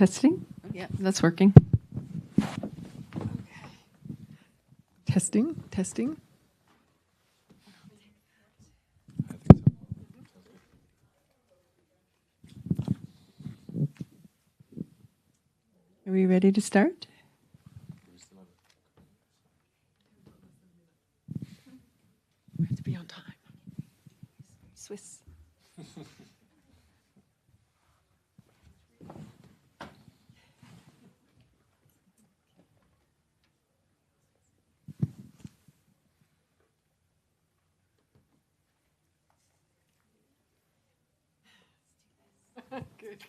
Testing? Yeah, that's working. Testing, testing. Are we ready to start? We have to be on time. Swiss. Good.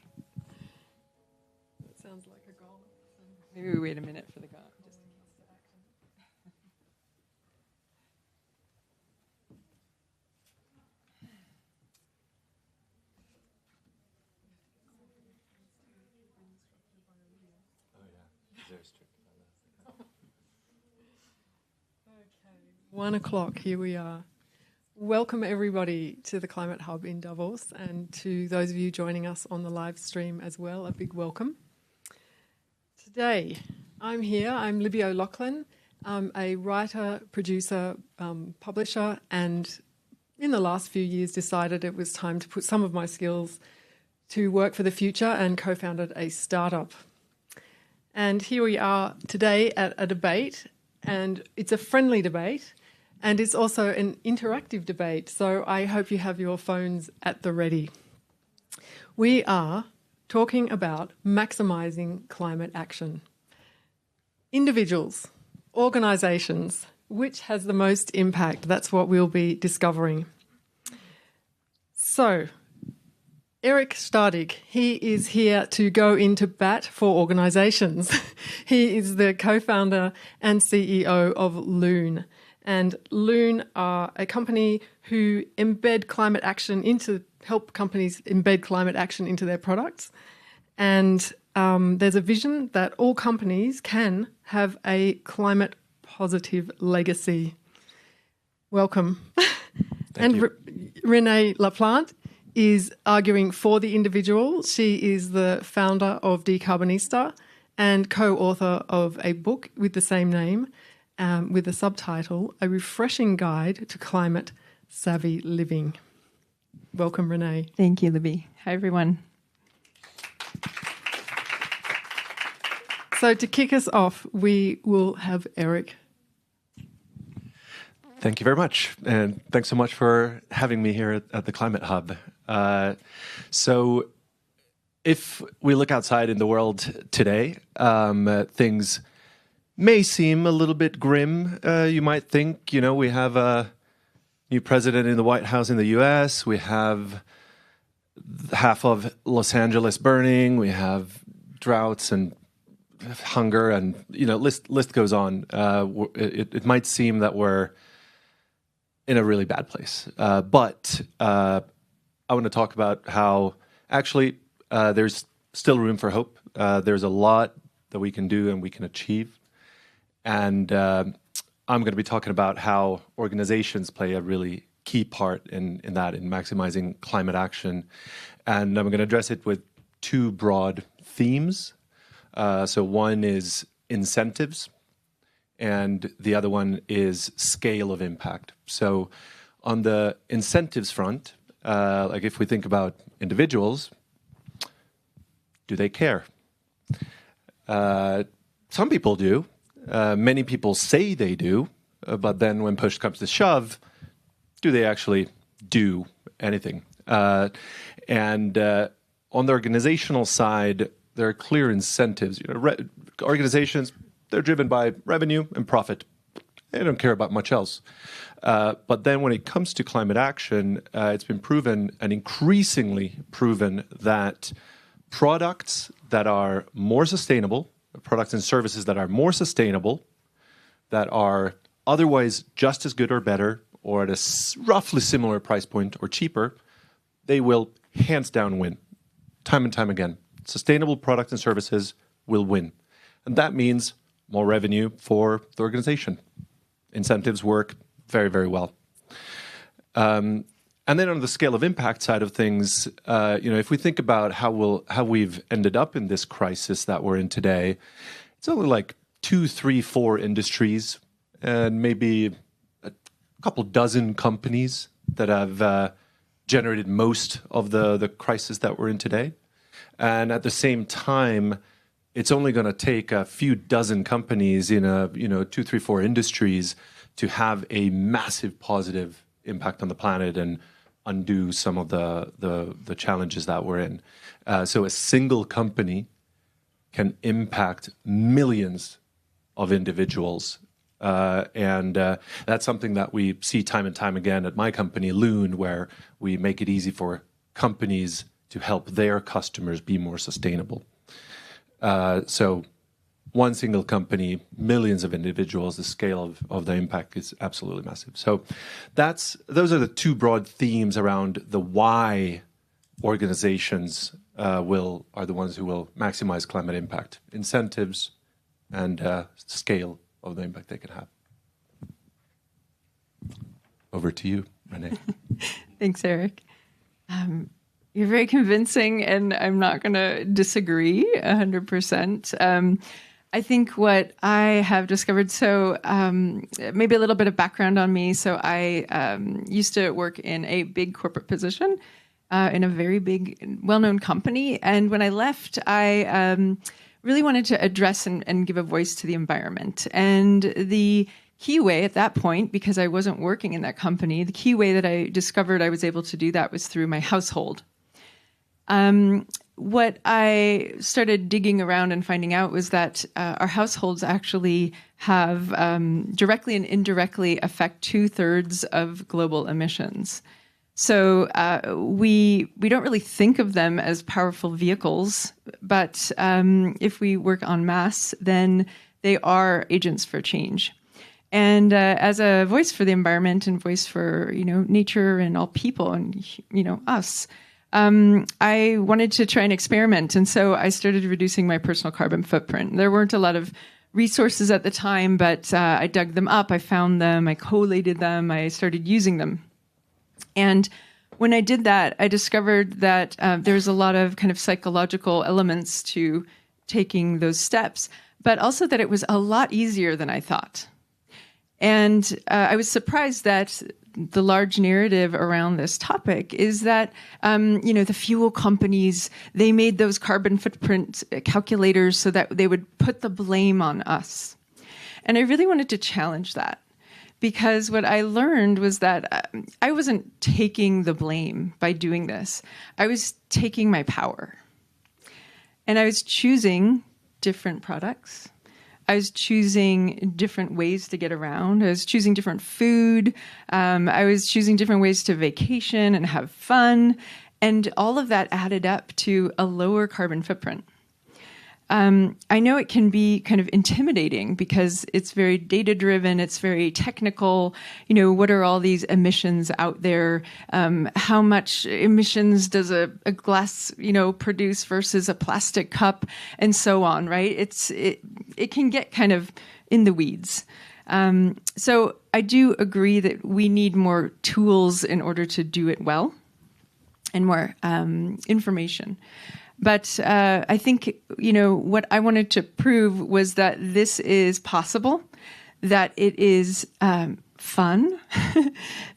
That sounds like a goal. Maybe we wait a minute for the gong. Just in case. Okay, 1 o'clock, here we are. Welcome everybody to the Climate Hub in Davos, and to those of you joining us on the live stream as well, a big welcome. Today, I'm here, I'm Libby O'Loughlin. I'm a writer, producer, publisher, and in the last few years decided it was time to put some of my skills to work for the future and co-founded a startup. And here we are today at a debate, and it's a friendly debate, and it's also an interactive debate, so I hope you have your phones at the ready. We are talking about maximising climate action. Individuals, organisations, which has the most impact? That's what we'll be discovering. So, Eric Stadig, he is here to go into bat for organisations. He is the co-founder and CEO of Loon. And Loon are a company who embed climate action help companies embed climate action into their products. And there's a vision that all companies can have a climate positive legacy. Welcome. Thank you. Renée LaPlante is arguing for the individual. She is the founder of Decarbonista and co-author of a book with the same name, with the subtitle, A Refreshing Guide to Climate Savvy Living. Welcome, Renée. Thank you, Libby. Hi, everyone. So to kick us off, we will have Eric. Thank you very much. And thanks so much for having me here at the Climate Hub. So if we look outside in the world today, things may seem a little bit grim. You might think, we have a new president in the White House in the US. We have half of Los Angeles burning. We have droughts and hunger, and list goes on. It might seem that we're in a really bad place, but I want to talk about how actually there's still room for hope. There's a lot that we can do and we can achieve, and I'm going to be talking about how organizations play a really key part in maximizing climate action, and I'm going to address it with two broad themes. So one is incentives, and the other one is scale of impact. So on the incentives front, like if we think about individuals, do they care? Some people do. Many people say they do, but then when push comes to shove, do they actually do anything? And on the organizational side, there are clear incentives. Organizations, they're driven by revenue and profit. They don't care about much else. But then when it comes to climate action, it's been proven and increasingly proven that products that are more sustainable, products and services that are more sustainable, that are otherwise just as good or better, or at a roughly similar price point or cheaper, they will hands down win, time and time again. Sustainable products and services will win. And that means more revenue for the organization. Incentives work very, very well. And then on the scale of impact side of things, if we think about how we've ended up in this crisis that we're in today, it's only like 2, 3, 4 industries and maybe a couple dozen companies that have generated most of the crisis that we're in today. And at the same time, it's only going to take a few dozen companies in 2, 3, 4 industries to have a massive positive impact on the planet and undo some of the challenges that we're in. So a single company can impact millions of individuals. And that's something that we see time and time again at my company, Loon, where we make it easy for companies to help their customers be more sustainable. So one single company, millions of individuals, the scale of the impact is absolutely massive. So those are the two broad themes around the why organizations are the ones who will maximize climate impact: incentives and scale of the impact they can have. Over to you, Renée. Thanks, Eric. You're very convincing, and I'm not going to disagree 100%. I think what I have discovered, so maybe a little bit of background on me. So I used to work in a big corporate position in a very big, well-known company. And when I left, I really wanted to address and give a voice to the environment. And the key way at that point, because I wasn't working in that company, the key way that I discovered I was able to do that was through my household. What I started digging around and finding out was that our households actually have directly and indirectly affect 2/3 of global emissions. So we don't really think of them as powerful vehicles, but if we work en masse, then they are agents for change. And as a voice for the environment and voice for nature and all people and us, I wanted to try and experiment. And so I started reducing my personal carbon footprint. There weren't a lot of resources at the time, but I dug them up, I found them, I collated them, I started using them. And when I did that, I discovered that there's a lot of kind of psychological elements to taking those steps, but also that it was a lot easier than I thought. And I was surprised that the large narrative around this topic is that, the fuel companies, they made those carbon footprint calculators so that they would put the blame on us. And I really wanted to challenge that, because what I learned was that I wasn't taking the blame by doing this. I was taking my power. And I was choosing different products. I was choosing different ways to get around. I was choosing different food. I was choosing different ways to vacation and have fun. And all of that added up to a lower carbon footprint. I know it can be kind of intimidating because it's very data-driven, it's very technical. What are all these emissions out there? How much emissions does a glass, produce versus a plastic cup, and so on, right? It can get kind of in the weeds. So I do agree that we need more tools in order to do it well, and more information. But I think, what I wanted to prove was that this is possible, that it is fun,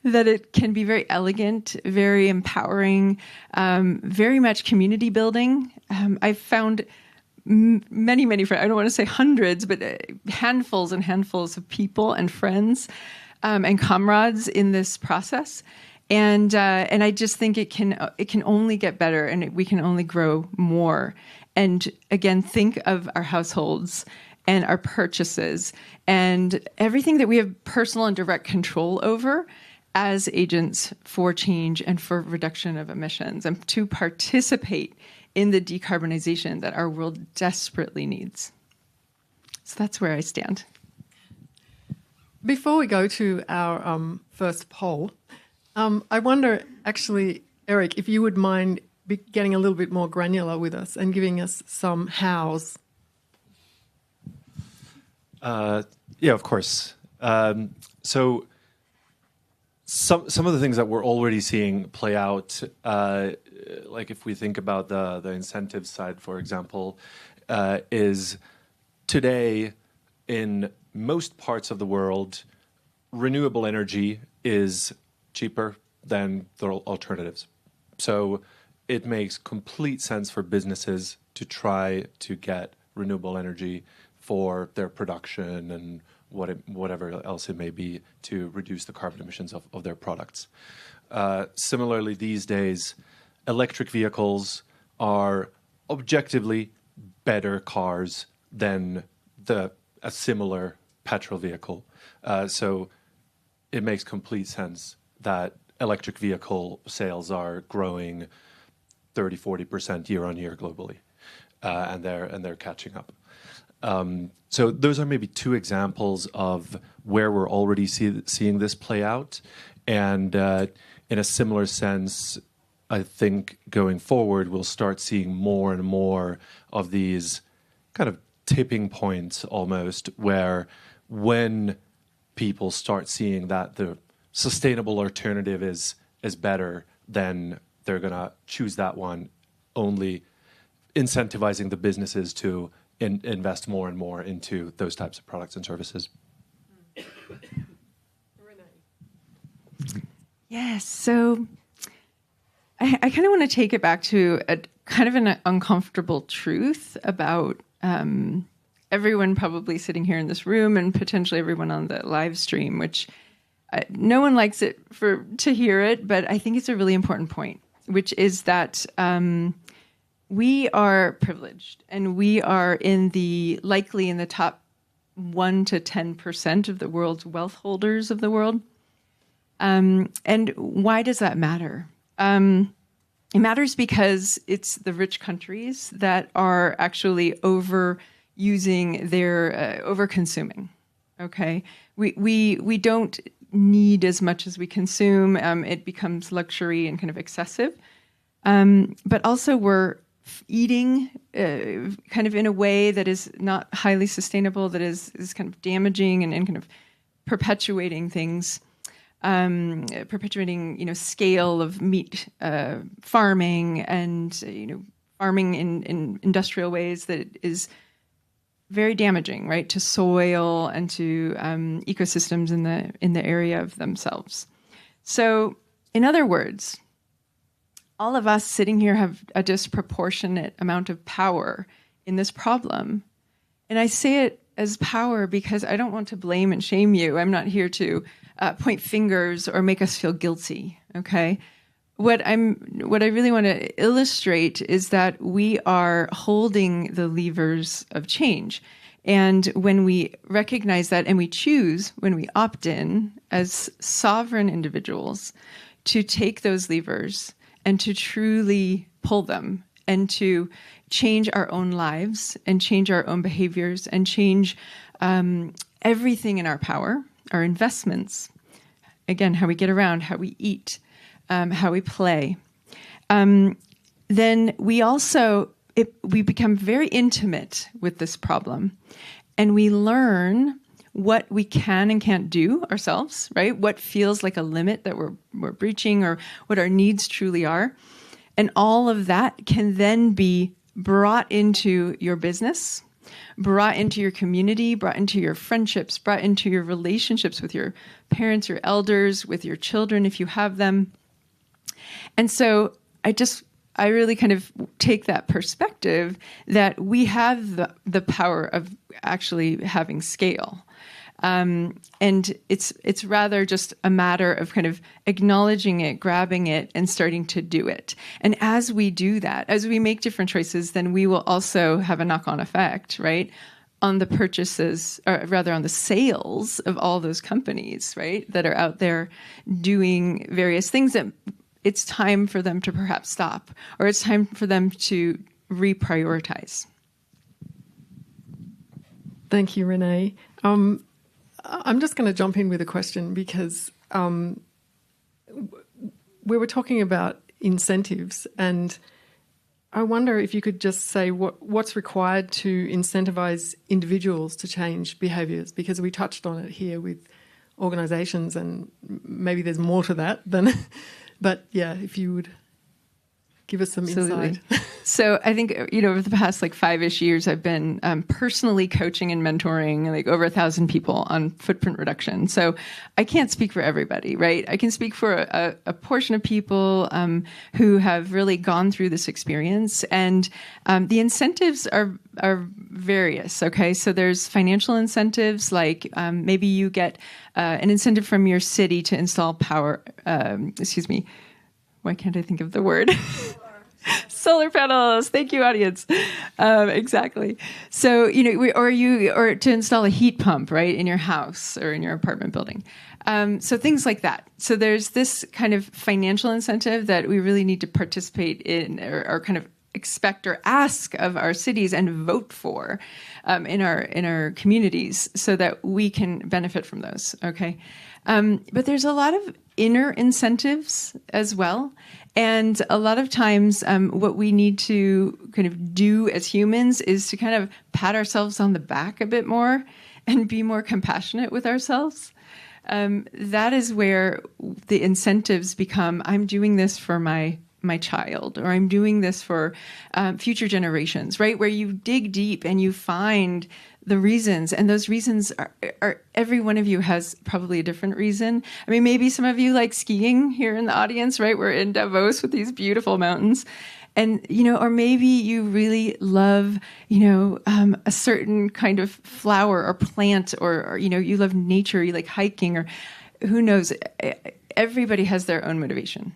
that it can be very elegant, very empowering, very much community building. I've found many, many friends, I don't want to say hundreds, but handfuls and handfuls of people and friends and comrades in this process. And I just think it can only get better, and we can only grow more. And again, think of our households and our purchases and everything that we have personal and direct control over as agents for change and for reduction of emissions, and to participate in the decarbonization that our world desperately needs. So that's where I stand. Before we go to our first poll, I wonder, actually, Eric, if you would mind getting a little bit more granular with us and giving us some hows. Yeah, of course. So some of the things that we're already seeing play out, like if we think about the incentive side, for example, is today in most parts of the world, renewable energy is cheaper than the alternatives. So it makes complete sense for businesses to try to get renewable energy for their production and whatever else it may be to reduce the carbon emissions of their products. Similarly, these days, electric vehicles are objectively better cars than a similar petrol vehicle. So it makes complete sense that electric vehicle sales are growing 30-40% year on year globally, and they're catching up. So those are maybe two examples of where we're already seeing this play out. And in a similar sense, I think going forward, we'll start seeing more and more of these kind of tipping points almost, where when people start seeing that the sustainable alternative is better, then they're going to choose that one, only incentivizing the businesses to invest more and more into those types of products and services. Renée. Yes, so I kind of want to take it back to a kind of an uncomfortable truth about everyone probably sitting here in this room and potentially everyone on the live stream, which no one likes it to hear it, but I think it's a really important point, which is that we are privileged, and we are likely in the top 1 to 10% of the world's wealth holders of the world. And why does that matter? It matters because it's the rich countries that are actually overusing over-consuming. Okay, we don't need as much as we consume. It becomes luxury and kind of excessive. But also we're eating kind of in a way that is not highly sustainable, that is kind of damaging and kind of perpetuating things, scale of meat farming and, farming in industrial ways that is very damaging, right, to soil and to ecosystems in the area of themselves. So, in other words, all of us sitting here have a disproportionate amount of power in this problem. And I say it as power because I don't want to blame and shame you. I'm not here to point fingers or make us feel guilty, okay? What I really want to illustrate is that we are holding the levers of change. And when we recognize that and we choose, when we opt in as sovereign individuals to take those levers and to truly pull them and to change our own lives and change our own behaviors and change everything in our power, our investments, again, how we get around, how we eat, how we play, then we become very intimate with this problem, and we learn what we can and can't do ourselves, right? What feels like a limit that we're breaching, or what our needs truly are. And all of that can then be brought into your business, brought into your community, brought into your friendships, brought into your relationships with your parents, your elders, with your children, if you have them. And so I really kind of take that perspective that we have the power of actually having scale. And it's rather just a matter of kind of acknowledging it, grabbing it, and starting to do it. And as we do that, as we make different choices, then we will also have a knock-on effect, right, on the purchases, or rather on the sales of all those companies, right, that are out there doing various things that it's time for them to perhaps stop, or it's time for them to reprioritize. Thank you, Renée. I'm just going to jump in with a question because we were talking about incentives, and I wonder if you could just say what's required to incentivize individuals to change behaviours, because we touched on it here with organisations, and maybe there's more to that than. But yeah, if you would give us some Absolutely. insight. So I think, over the past 5-ish years, I've been personally coaching and mentoring over 1,000 people on footprint reduction. So I can't speak for everybody, right? I can speak for a portion of people who have really gone through this experience. And the incentives are various, okay? So there's financial incentives, like maybe you get an incentive from your city to install why can't I think of the word? Solar panels. Thank you, audience. Exactly. So, or to install a heat pump, right, in your house or in your apartment building. So things like that. So there's this kind of financial incentive that we really need to participate in, or kind of expect or ask of our cities and vote for in our communities, so that we can benefit from those. Okay. But there's a lot of inner incentives as well. And a lot of times what we need to kind of do as humans is to kind of pat ourselves on the back a bit more and be more compassionate with ourselves. That is where the incentives become, I'm doing this for my child, or I'm doing this for future generations, right? Where you dig deep and you find the reasons, and those reasons are every one of you has probably a different reason. I mean, maybe some of you like skiing here in the audience, right? We're in Davos with these beautiful mountains. And, or maybe you really love, a certain kind of flower or plant, or you love nature, you like hiking, or who knows. Everybody has their own motivation.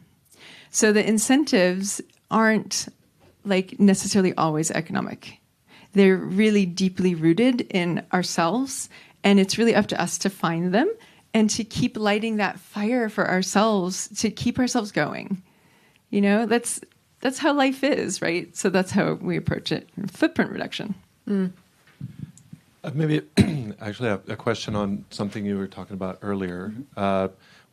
So the incentives aren't necessarily always economic. They're really deeply rooted in ourselves, and it's really up to us to find them and to keep lighting that fire for ourselves, to keep ourselves going. That's how life is, right? So that's how we approach it. Footprint reduction. Maybe actually a question on something you were talking about earlier.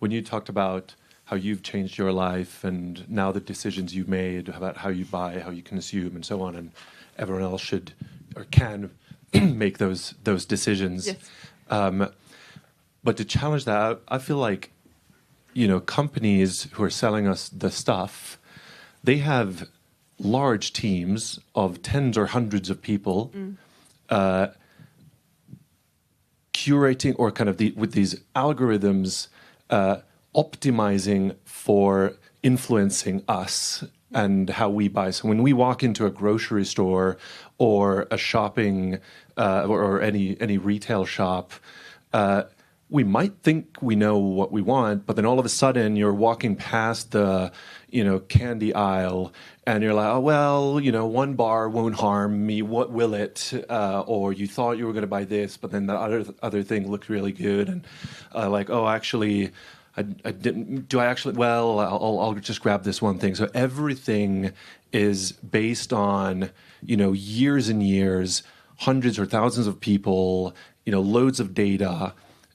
When you talked about how you've changed your life and now the decisions you've made about how you buy, how you consume, and so on, and everyone else should or can make those decisions. Yes. But to challenge that, I feel like, companies who are selling us the stuff, they have large teams of tens or hundreds of people curating, or kind of with these algorithms optimizing for influencing us and how we buy. So when we walk into a grocery store or a shopping or any retail shop, we might think we know what we want, but then all of a sudden you're walking past the candy aisle and you're like, oh, well, one bar won't harm me. What will it? Or you thought you were going to buy this, but then the other thing looked really good, and actually. I didn't. Do I actually? Well, I'll just grab this one thing. So everything is based on years and years, hundreds or thousands of people, loads of data,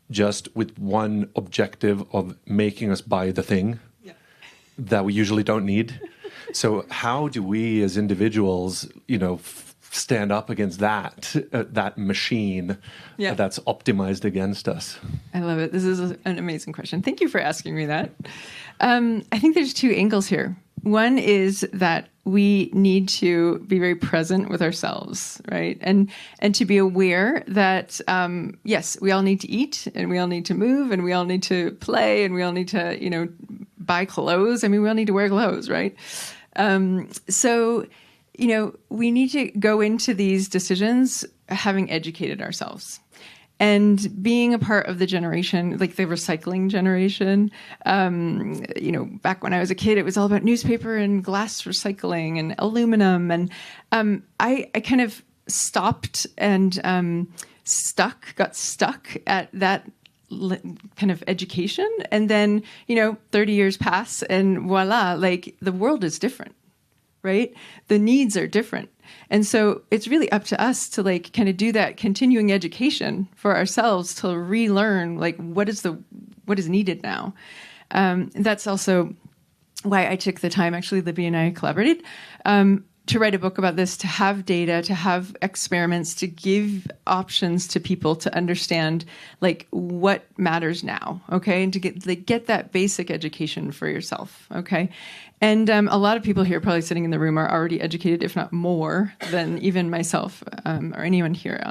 just with one objective of making us buy the thing that we usually don't need. So how do we as individuals, stand up against that machine that's optimized against us? I love it. This is an amazing question. Thank you for asking me that. I think there's two angles here. One is that we need to be very present with ourselves, right? And to be aware that, yes, we all need to eat, and we all need to move, and we all need to play, and we all need to, buy clothes. I mean, we all need to wear clothes, right? So we need to go into these decisions having educated ourselves. And being a part of the generation, like the recycling generation, back when I was a kid, it was all about newspaper and glass recycling and aluminum. And I kind of stopped and got stuck at that kind of education. And then, 30 years pass and voila, the world is different, right? The needs are different. And so it's really up to us to kind of do that continuing education for ourselves to relearn what is needed now. That's also why I took the time, actually, Libby and I collaborated, to write a book about this, to have data, to have experiments, to give options to people to understand like what matters now, okay, and to get that basic education for yourself, okay. And a lot of people here probably sitting in the room are already educated, if not more than even myself or anyone here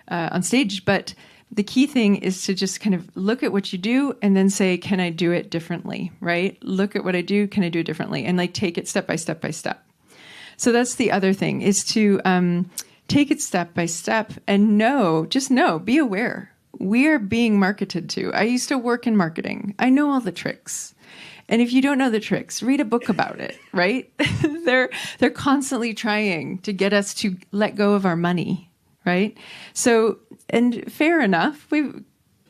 on stage. But the key thing is to just kind of look at what you do and then say, can I do it differently, right? Look at what I do, can I do it differently? And like take it step by step by step. So that's the other thing, is to take it step by step and be aware. We are being marketed to. I used to work in marketing. I know all the tricks. And if you don't know the tricks, read a book about it, right? They're constantly trying to get us to let go of our money, right? So, and fair enough,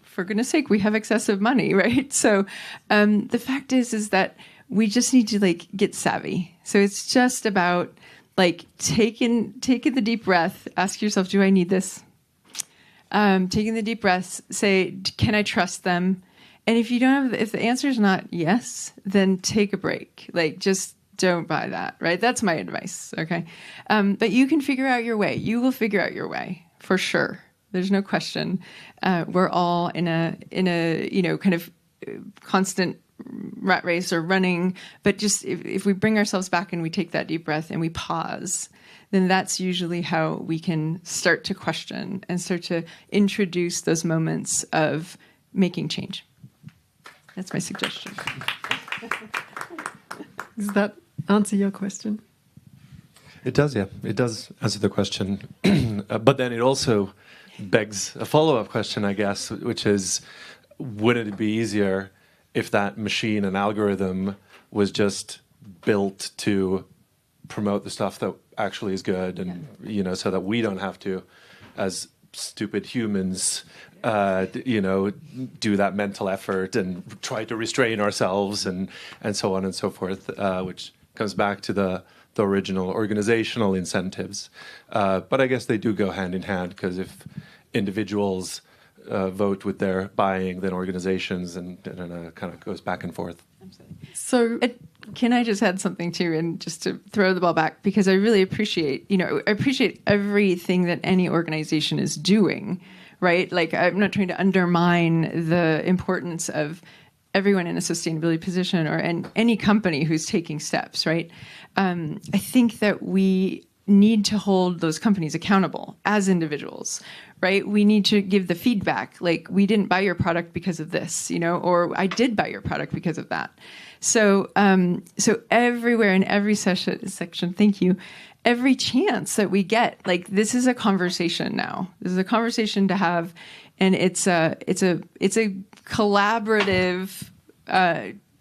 for goodness sake, we have excessive money, right? So the fact is that we just need to like get savvy. So it's just about like taking the deep breath, ask yourself, do I need this? Taking the deep breaths, say, can I trust them? And if if the answer is not yes, then take a break. Like just don't buy that, right? That's my advice. Okay. But you can figure out your way. You will figure out your way for sure. There's no question. We're all in a kind of constant rat race or running, but just if we bring ourselves back and we take that deep breath and we pause, then that's usually how we can start to question and start to introduce those moments of making change. That's my suggestion. Does that answer your question? It does, yeah. It does answer the question. But then it also begs a follow-up question, I guess, which is, wouldn't it be easier if that machine and algorithm was just built to promote the stuff that actually is good, and so that we don't have to, as stupid humans, do that mental effort and try to restrain ourselves and so on and so forth, which comes back to the original organizational incentives. But I guess they do go hand in hand, because if individuals vote with their buying, then organizations, and it kind of goes back and forth. Absolutely. So can I just add something too, and just to throw the ball back, because I really appreciate everything that any organization is doing, right? Like, I'm not trying to undermine the importance of everyone in a sustainability position or any company who's taking steps, right? I think that we need to hold those companies accountable as individuals, right? We need to give the feedback, like, we didn't buy your product because of this, or I did buy your product because of that. So, so everywhere in every section, thank you, every chance that we get, like, this is a conversation now. This is a conversation to have, and it's a collaborative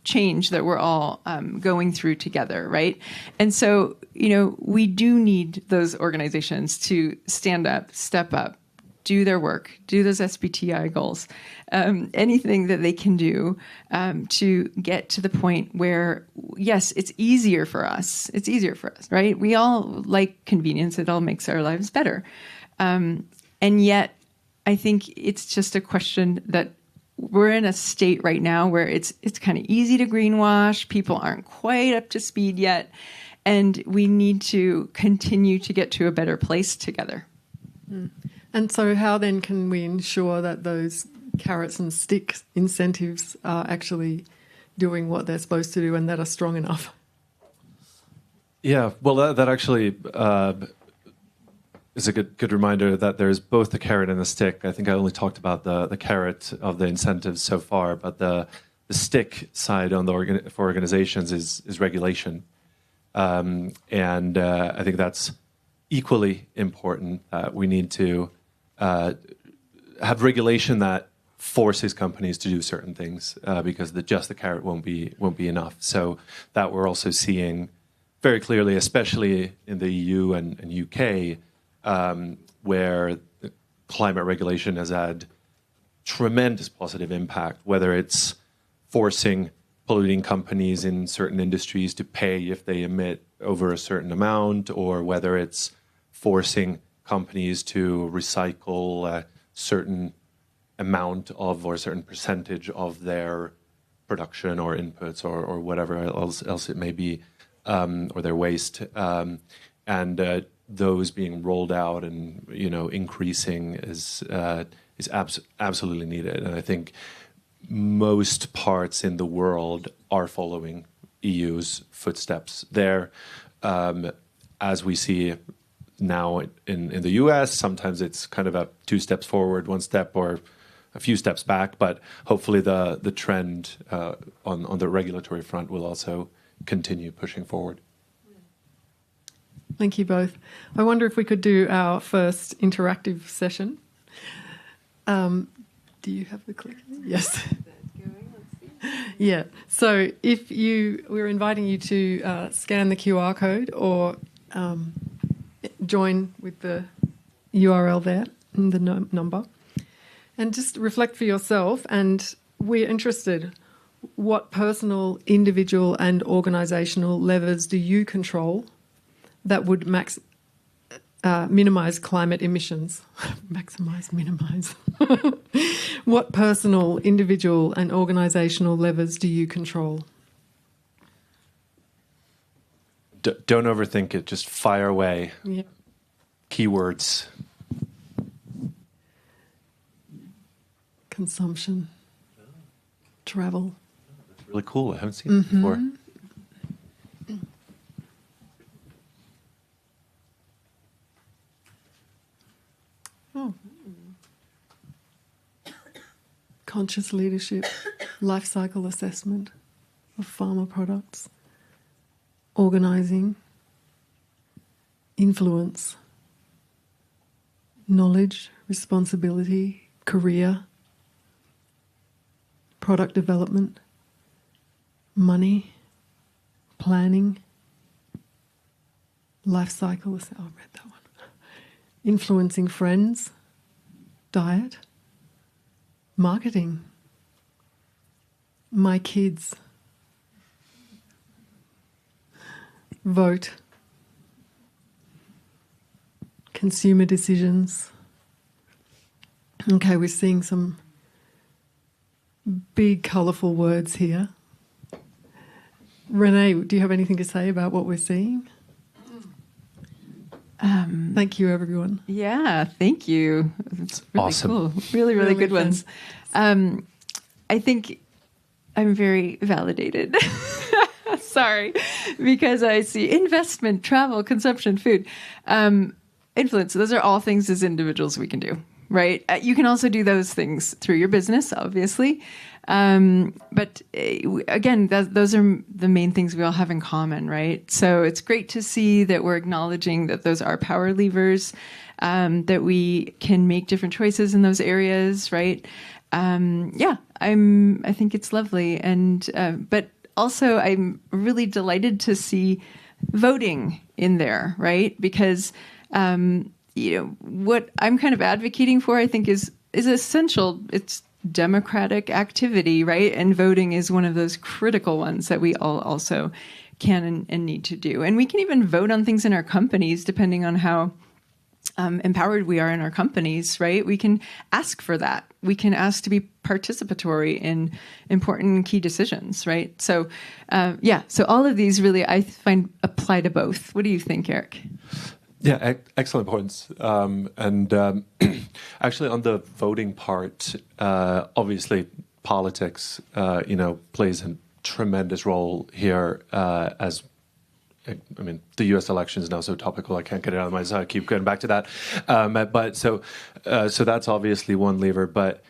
change that we're all going through together, right? And so, we do need those organizations to stand up, step up, do their work, do those SBTI goals, anything that they can do to get to the point where, yes, it's easier for us. It's easier for us, right? We all like convenience. It all makes our lives better. And yet, I think it's just a question that we're in a state right now where it's kind of easy to greenwash. People aren't quite up to speed yet. And we need to continue to get to a better place together. Mm. And so how then can we ensure that those carrots and sticks incentives are actually doing what they're supposed to do and that are strong enough? Yeah, well, that actually is a good reminder that there's both the carrot and the stick. I think I only talked about the carrot of the incentives so far, but the stick side on for organizations is regulation. And I think that's equally important. We need to have regulation that forces companies to do certain things, because just the carrot won't be enough. So that we're also seeing very clearly, especially in the EU and UK, where climate regulation has had tremendous positive impact, whether it's forcing polluting companies in certain industries to pay if they emit over a certain amount, or whether it's forcing companies to recycle a certain amount of or a certain percentage of their production or inputs or whatever else it may be, or their waste. and those being rolled out and increasing is absolutely needed. And I think most parts in the world are following EU's footsteps there. As we see now in the US, sometimes it's kind of a 2 steps forward, 1 step, or a few steps back, but hopefully the trend on the regulatory front will also continue pushing forward. Thank you both. I wonder if we could do our first interactive session. Do you have the click? Yes. Yeah. So we're inviting you to scan the QR code or join with the URL there and the number, and just reflect for yourself. And we're interested, what personal, individual and organisational levers do you control that would minimise climate emissions? Maximise, minimise. What personal, individual and organisational levers do you control? Don't overthink it. Just fire away. Yeah. Keywords. Consumption. Travel. That's really cool. I haven't seen it before. Oh. Conscious leadership, life cycle assessment of pharma products, organising, influence, knowledge, responsibility, career, product development, money, planning, life cycle. I read that one. Influencing friends, diet, marketing, my kids, vote, consumer decisions. Okay, we're seeing some big, colourful words here. Renée, do you have anything to say about what we're seeing? Thank you, everyone. Yeah, thank you. It's really awesome. Cool. Really good ones. I think I'm very validated. Sorry, because I see investment, travel, consumption, food, influence. Those are all things as individuals we can do, right? You can also do those things through your business, obviously. But again, those are the main things we all have in common, right? So it's great to see that we're acknowledging that those are power levers, that we can make different choices in those areas, right? I think it's lovely. And, but also I'm really delighted to see voting in there, right? Because, what I'm kind of advocating for, I think is essential. It's democratic activity, right? And voting is one of those critical ones that we all also can and need to do. And we can even vote on things in our companies, depending on how empowered we are in our companies, right? We can ask for that. We can ask to be participatory in important key decisions, right? So, so all of these really, I find, apply to both. What do you think, Eric? Yeah, excellent points. Actually, on the voting part, obviously politics, plays a tremendous role here. The U.S. election is now so topical, I can't get it out of my head. I keep going back to that. But so that's obviously one lever. But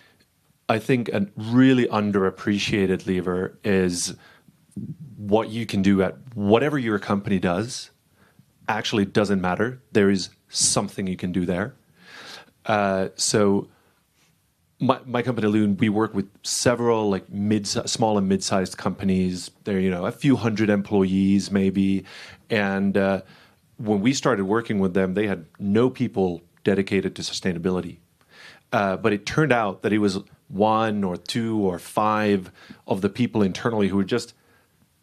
I think a really underappreciated lever is what you can do at whatever your company does. Actually doesn't matter. There is something you can do there. So my company, Loon, we work with several small and mid-sized companies. They're, a few hundred employees maybe. And when we started working with them, they had no people dedicated to sustainability. But it turned out that it was 1 or 2 or 5 of the people internally who were just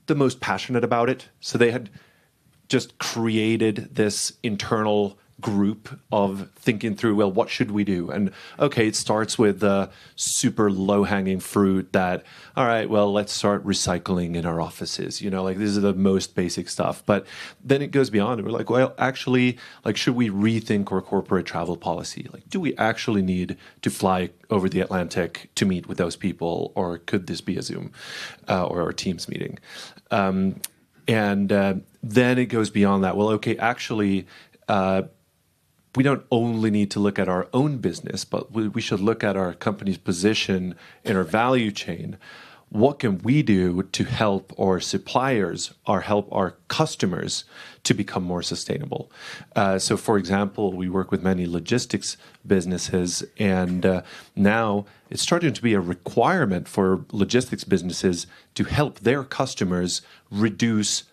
the most passionate about it. So they had just created this internal group of thinking through, well, what should we do? And okay, it starts with super low-hanging fruit that, all right, well, let's start recycling in our offices. Like this is the most basic stuff. But then it goes beyond. We're like, well, actually, like, should we rethink our corporate travel policy? Like, do we actually need to fly over the Atlantic to meet with those people? Or could this be a Zoom or a Teams meeting? And then it goes beyond that. Well, okay, actually, we don't only need to look at our own business, but we should look at our company's position in our value chain. What can we do to help our suppliers or help our customers to become more sustainable? So, for example, we work with many logistics businesses, and now it's starting to be a requirement for logistics businesses to help their customers reduce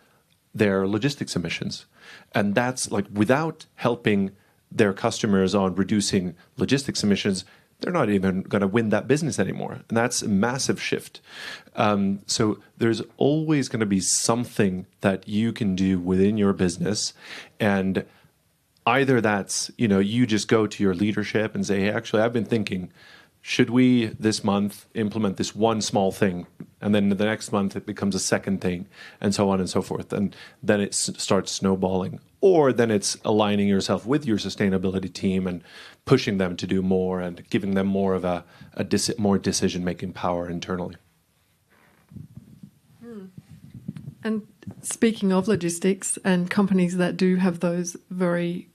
their logistics emissions. And that's like, without helping their customers on reducing logistics emissions, they're not even going to win that business anymore. And that's a massive shift. So there's always going to be something that you can do within your business. And either that's, you just go to your leadership and say, hey, actually, I've been thinking, should we this month implement this one small thing? And then the next month it becomes a second thing, and so on and so forth. And then it starts snowballing. Or then it's aligning yourself with your sustainability team and pushing them to do more and giving them more of more decision-making power internally. And speaking of logistics and companies that do have those very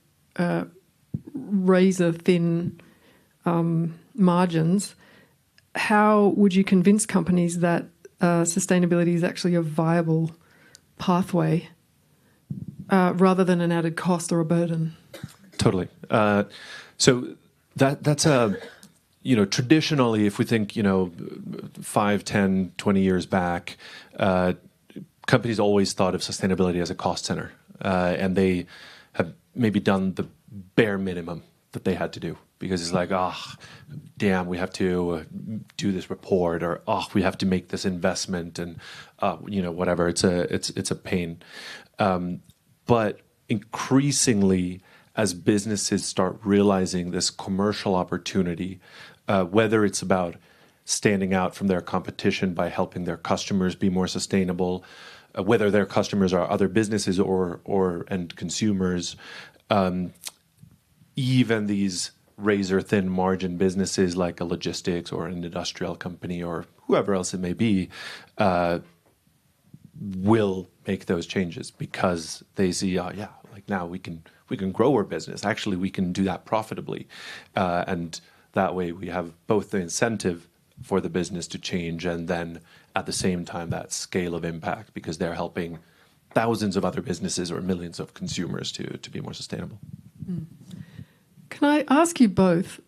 razor-thin margins, how would you convince companies that sustainability is actually a viable pathway rather than an added cost or a burden? Totally. So that's traditionally, if we think, 5, 10, 20 years back, companies always thought of sustainability as a cost center, and they have maybe done the bare minimum that they had to do, because it's like, damn, we have to do this report, or we have to make this investment, and whatever. It's a pain. But increasingly, as businesses start realizing this commercial opportunity, whether it's about standing out from their competition by helping their customers be more sustainable, whether their customers are other businesses or end consumers, even these razor-thin margin businesses like a logistics or an industrial company or whoever else it may be, will make those changes because they see, like now we can grow our business. Actually, we can do that profitably, and that way we have both the incentive for the business to change, and then at the same time that scale of impact, because they're helping thousands of other businesses or millions of consumers to be more sustainable. Can I ask you both,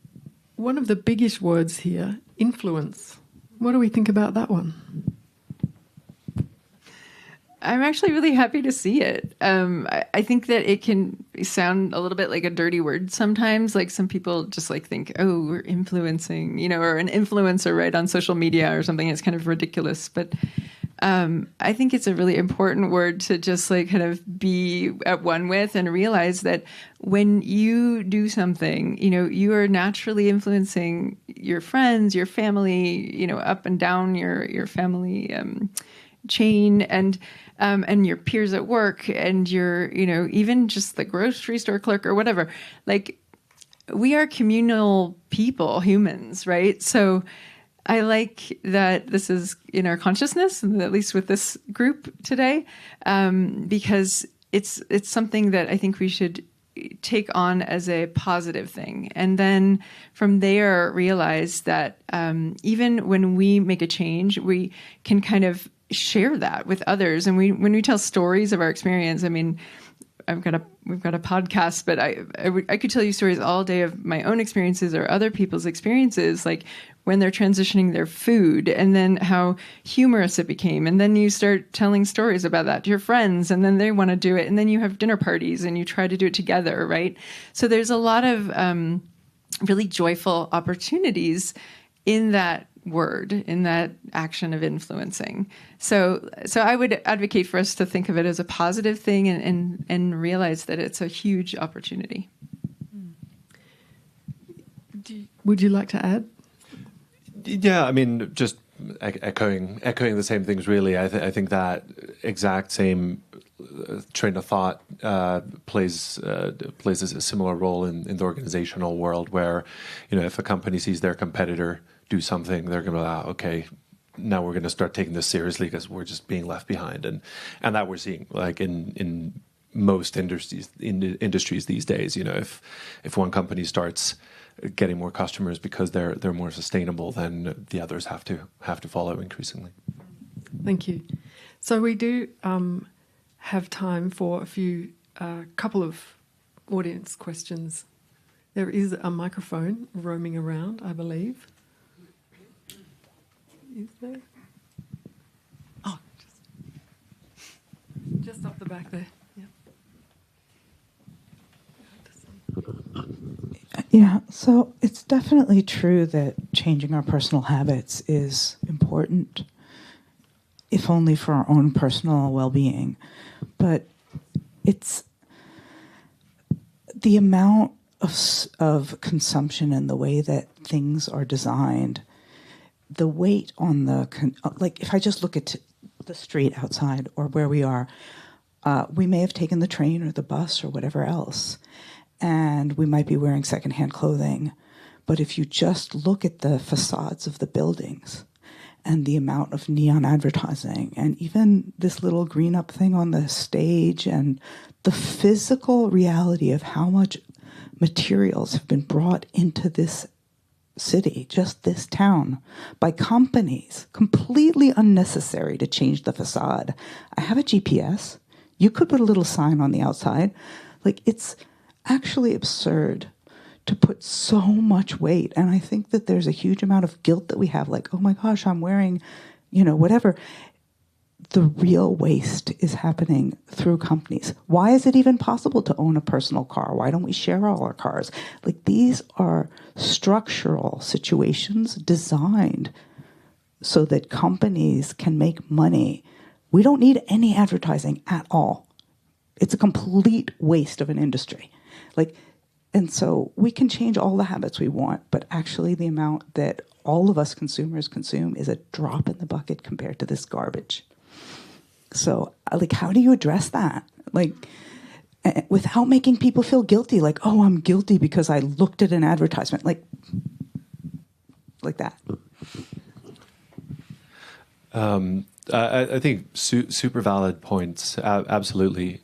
one of the biggest words here, influence. What do we think about that one? I'm actually really happy to see it. I think that it can sound a little bit like a dirty word sometimes. Like some people just like think, oh, we're influencing, or an influencer, right, on social media or something. It's kind of ridiculous. But I think it's a really important word to just like kind of be at one with and realize that when you do something, you are naturally influencing your friends, your family, up and down your family chain, and your peers at work, and your, even just the grocery store clerk or whatever. Like, we are communal people, humans, right? So I like that this is in our consciousness, and at least with this group today, because it's something that I think we should take on as a positive thing. And then from there, realize that even when we make a change, we can kind of share that with others. And when we tell stories of our experience, I mean, we've got a podcast, but I could tell you stories all day of my own experiences or other people's experiences, like when they're transitioning their food, and then how humorous it became. And then you start telling stories about that to your friends, and then they want to do it. And then you have dinner parties and you try to do it together, right? So there's a lot of really joyful opportunities in that word, in that action of influencing. So I would advocate for us to think of it as a positive thing and realize that it's a huge opportunity. Would you like to add? Yeah, I mean, just echoing the same things. Really, I think that exact same train of thought plays a similar role in the organizational world, where, if a company sees their competitor do something, they're going to be okay, now we're going to start taking this seriously because we're just being left behind, and that we're seeing like in most industries these days. If one company starts getting more customers because they're more sustainable, then the others have to follow increasingly. Thank you. So we do have time for a couple of audience questions. There is a microphone roaming around, I believe. Is there? Oh, just off the back there. Yeah, so it's definitely true that changing our personal habits is important, if only for our own personal well-being. But it's the amount of consumption and the way that things are designed, the weight on like if I just look at the street outside or where we are, we may have taken the train or the bus or whatever else, and we might be wearing secondhand clothing. But if you just look at the facades of the buildings and the amount of neon advertising and even this little green up thing on the stage and the physical reality of how much materials have been brought into this city, just this town, by companies, completely unnecessary to change the facade. I have a GPS. You could put a little sign on the outside. Like, it's actually absurd to put so much weight. And I think that there's a huge amount of guilt that we have, like, oh my gosh, I'm wearing, whatever. The real waste is happening through companies. Why is it even possible to own a personal car? Why don't we share all our cars? Like, these are structural situations designed so that companies can make money. We don't need any advertising at all. It's a complete waste of an industry. And so we can change all the habits we want, but actually the amount that all of us consumers consume is a drop in the bucket compared to this garbage. So, how do you address that? Without making people feel guilty, oh, I'm guilty because I looked at an advertisement, like that. I think super valid points, absolutely.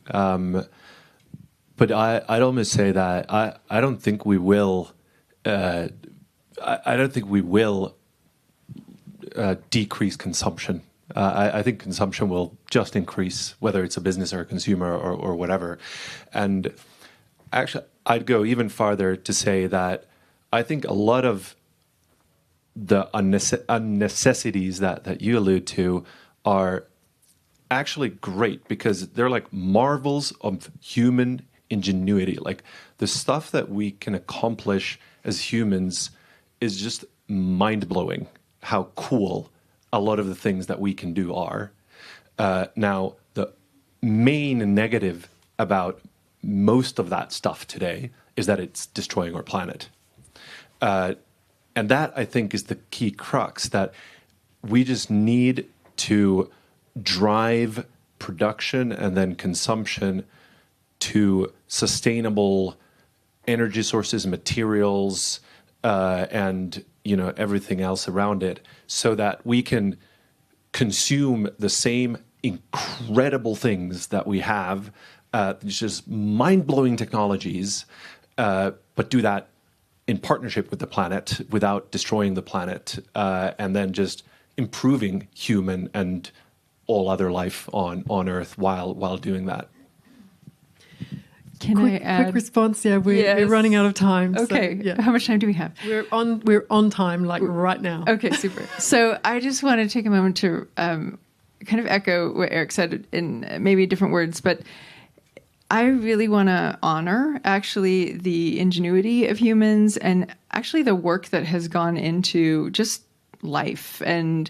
But I'd almost say that I don't think we will. I don't think we will decrease consumption. I think consumption will just increase, whether it's a business or a consumer or whatever. And actually, I'd go even farther to say that I think a lot of the unnecessities that you allude to are actually great, because they're like marvels of human ingenuity. Like, the stuff that we can accomplish as humans is just mind-blowing, how cool a lot of the things that we can do are. Now, the main negative about most of that stuff today is that it's destroying our planet. And that, I think, is the key crux, that we just need to drive production and then consumption to sustainable energy sources, materials, and everything else around it, so that we can consume the same incredible things that we have, just mind-blowing technologies, but do that in partnership with the planet without destroying the planet, and then just improving human and all other life on Earth while doing that. Quick response? Yeah, we're running out of time. Okay, so, yeah. How much time do we have? We're on time, right now. Okay, super. So I just want to take a moment to kind of echo what Eric said in maybe different words, but I really want to honor actually the ingenuity of humans and actually the work that has gone into just life and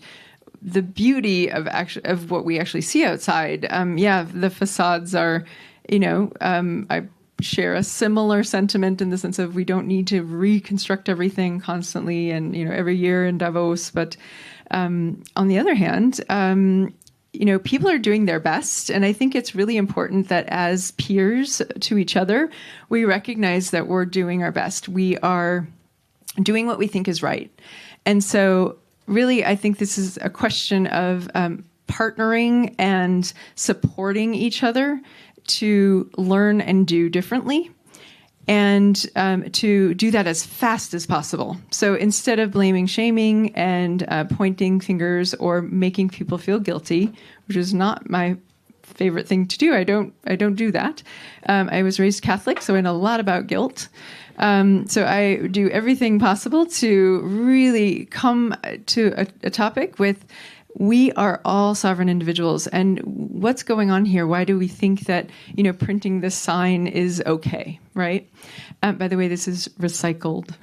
the beauty of what we actually see outside. The facades are, I share a similar sentiment in the sense of we don't need to reconstruct everything constantly and, every year in Davos. But on the other hand, people are doing their best. And I think it's really important that as peers to each other, we recognize that we're doing our best. We are doing what we think is right. And so really, I think this is a question of partnering and supporting each other to learn and do differently, and to do that as fast as possible. So instead of blaming, shaming, and pointing fingers or making people feel guilty, which is not my favorite thing to do, I don't do that. I was raised Catholic, so I know a lot about guilt. So I do everything possible to really come to a topic with, we are all sovereign individuals. And what's going on here? Why do we think that, printing this sign is okay, right? By the way, this is recycled.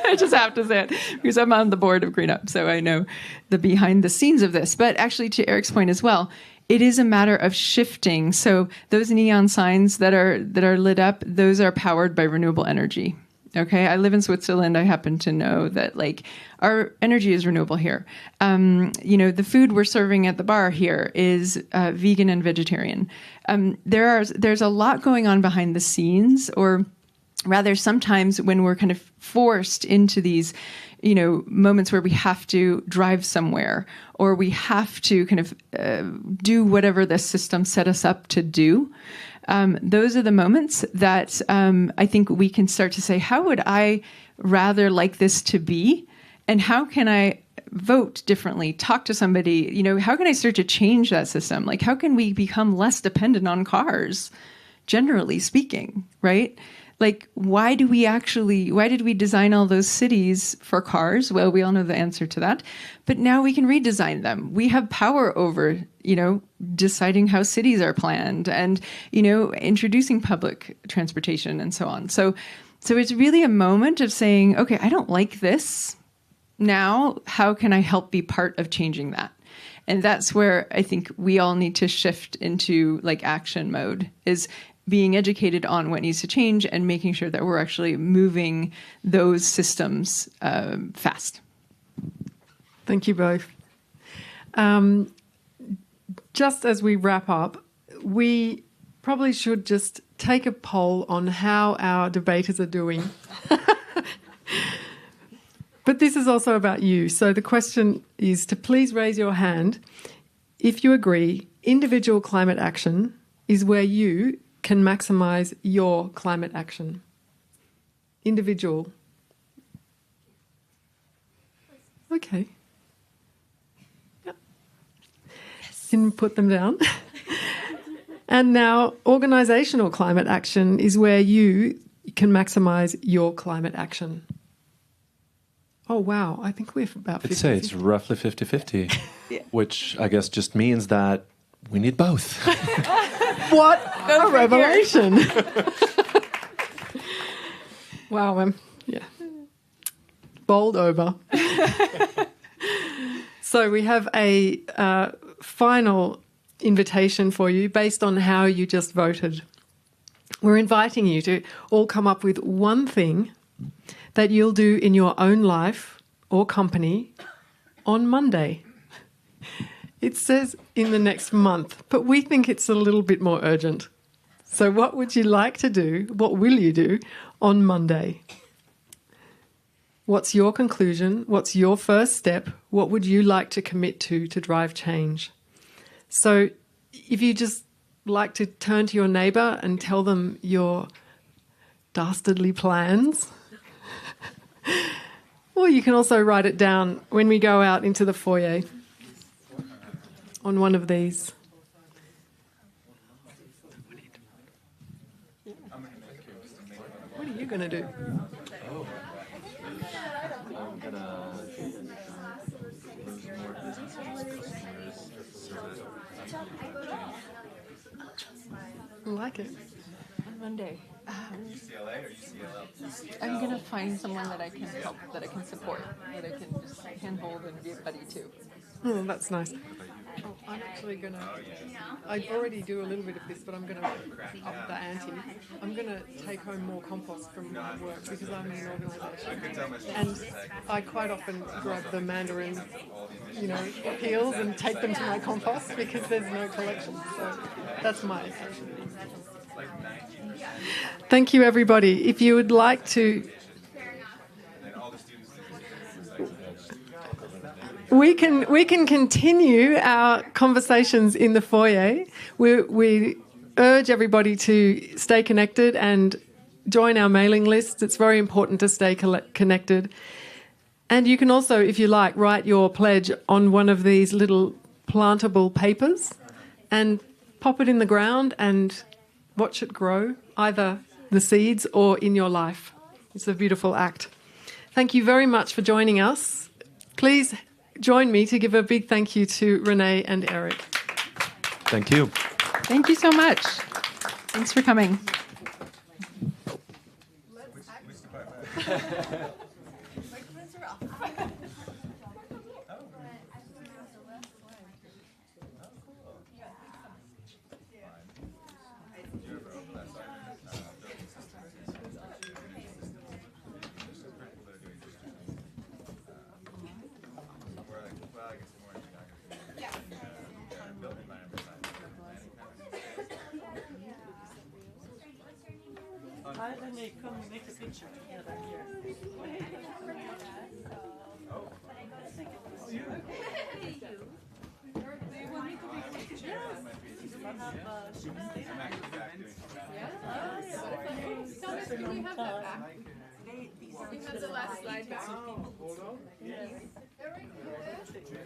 I just have to say it because I'm on the board of Green Up, so I know the behind the scenes of this. But actually, to Eric's point as well, it is a matter of shifting. So those neon signs that are lit up, those are powered by renewable energy. Okay, I live in Switzerland. I happen to know that our energy is renewable here. The food we're serving at the bar here is vegan and vegetarian. There's a lot going on behind the scenes, or rather sometimes when we're kind of forced into these, moments where we have to drive somewhere or we have to kind of do whatever the system set us up to do. Those are the moments that I think we can start to say, how would I rather like this to be? And how can I vote differently, talk to somebody? How can I start to change that system? How can we become less dependent on cars, generally speaking, right? Why did we design all those cities for cars? Well, we all know the answer to that. But now we can redesign them. We have power over, deciding how cities are planned and, introducing public transportation and so on. So it's really a moment of saying, okay, I don't like this. Now, how can I help be part of changing that? And that's where I think we all need to shift into action mode, is being educated on what needs to change and making sure that we're actually moving those systems fast. Thank you both. Just as we wrap up, we probably should just take a poll on how our debaters are doing. But this is also about you. So the question is to please raise your hand if you agree individual climate action is where you can maximise your climate action. Individual. Okay. Yep. Yes. Didn't put them down. And now organisational climate action is where you can maximise your climate action. Oh, wow. I think we're about 50-50. I'd say it's roughly 50-50, which I guess just means that we need both. What a revelation. Wow. Yeah. Bowled over. So we have a final invitation for you based on how you just voted. We're inviting you to all come up with one thing that you'll do in your own life or company on Monday. It says in the next month, but we think it's a little bit more urgent. So what would you like to do? What will you do on Monday? What's your conclusion? What's your first step? What would you like to commit to drive change? So if you just like to turn to your neighbour and tell them your dastardly plans, or you can also write it down when we go out into the foyer on one of these. What are you going to do? I like it. On Monday. UCLA or UCLL? I'm going to find someone that I can help, that I can support, that I can just handhold and be a buddy to. Oh, that's nice. Oh, I'm actually going to, I already do a little bit of this, but I'm going to up the ante. I'm going to take home more compost from my work because I'm in an organisation. And I quite often grab the mandarin, peels and take them to my compost because there's no collection. So that's my assumption. Thank you, everybody. If you would like to... We can continue our conversations in the foyer. We urge everybody to stay connected and join our mailing list. It's very important to stay connected. And you can also, if you like, write your pledge on one of these little plantable papers and pop it in the ground and watch it grow, either the seeds or in your life. It's a beautiful act. Thank you very much for joining us. Please join me to give a big thank you to Renée and Eric. Thank you. Thank you so much. Thanks for coming. Hi, Renée, come make a picture together here.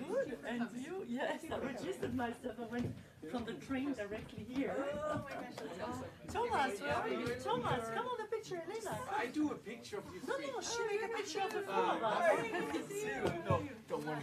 Good, and you? Yes, I registered myself. I went from the train directly here. Oh my gosh, that's awesome. Thomas, where are you? Thomas, come on a picture, Elena. I do a picture of you. No, she make a picture of the four of us. No, don't worry.